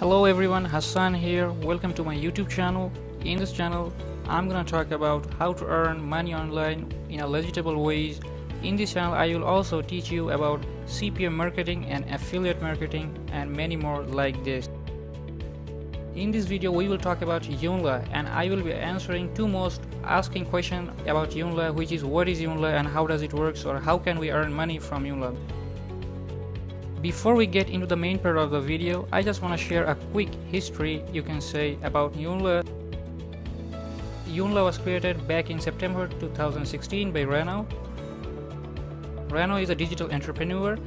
Hello everyone, Hassan here. Welcome to my YouTube channel. In this channel, I'm gonna talk about how to earn money online in a legitimate ways. In this channel, I will also teach you about CPM marketing and affiliate marketing and many more like this. In this video, we will talk about Yoonlaâ, and I will be answering two most asking questions about Yoonlaâ, which is what is Yoonlaâ and how does it work, or how can we earn money from Yoonlaâ. Before we get into the main part of the video, I just want to share a quick history, you can say, about Yoonlaâ. Yoonlaâ was created back in September 2016 by Rano. Rano is a digital entrepreneur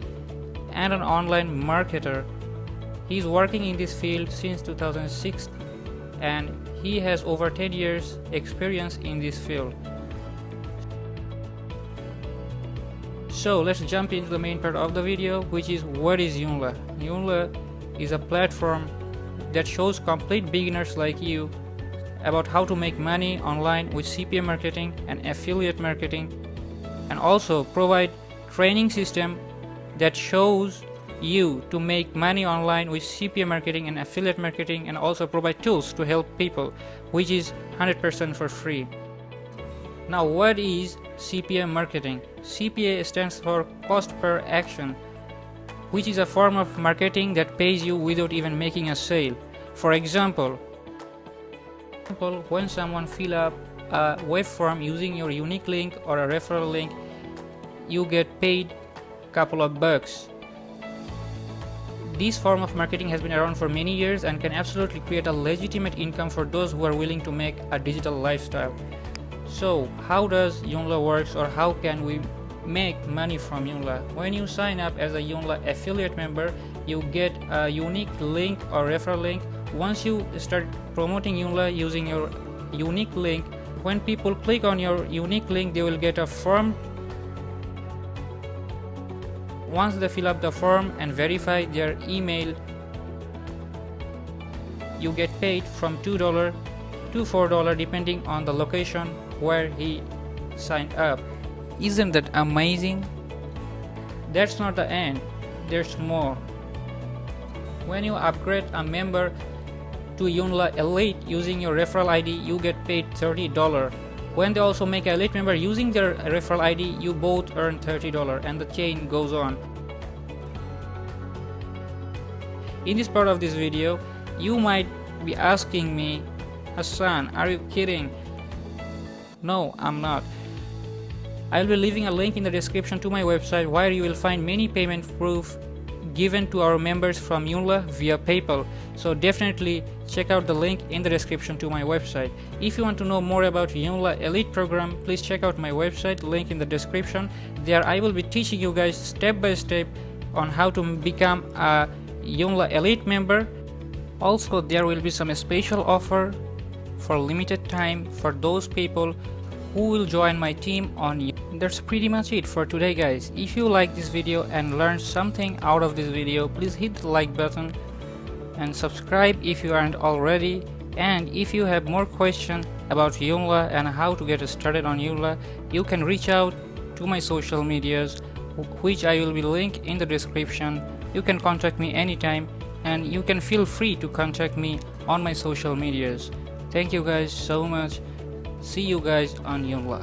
and an online marketer. He is working in this field since 2006 and he has over 10 years experience in this field. So let's jump into the main part of the video, which is what is Yoonlaâ. Yoonlaâ is a platform that shows complete beginners like you about how to make money online with CPM marketing and affiliate marketing, and also provide training system that shows you to make money online with CPM marketing and affiliate marketing, and also provide tools to help people, which is 100% for free. Now, what is CPM marketing? CPA stands for cost per action, which is a form of marketing that pays you without even making a sale. For example, when someone fill up a web form using your unique link or a referral link, you get paid a couple of bucks. This form of marketing has been around for many years and can absolutely create a legitimate income for those who are willing to make a digital lifestyle. So how does Yoonlaâ works, or how can we make money from Yoonlaâ? When you sign up as a Yoonlaâ affiliate member, you get a unique link or referral link. Once you start promoting Yoonlaâ using your unique link, when people click on your unique link, they will get a form. Once they fill up the form and verify their email, you get paid from $2 to $4 depending on the location where he signed up. Isn't that amazing? That's not the end, there's more. When you upgrade a member to Yoonlaâ Elite using your referral ID, you get paid $30. When they also make an Elite member using their referral ID, you both earn $30, and the chain goes on. In this part of this video, you might be asking me, Hassan, are you kidding? No, I'm not. I'll be leaving a link in the description to my website where you will find many payment proof given to our members from Yoonlaâ via PayPal. So definitely check out the link in the description to my website. If you want to know more about Yoonlaâ Elite program, please check out my website, link in the description. There I will be teaching you guys step by step on how to become a Yoonlaâ Elite member. Also, there will be some special offer for limited time for those people who will join my team on Yoonlaâ. That's pretty much it for today, guys. If you like this video and learned something out of this video, please hit the like button and subscribe if you aren't already. And if you have more questions about Yoonlaâ and how to get started on Yoonlaâ, you can reach out to my social medias, which I will be linked in the description. You can contact me anytime, and you can feel free to contact me on my social medias. Thank you guys so much. See you guys on Yoonlaâ.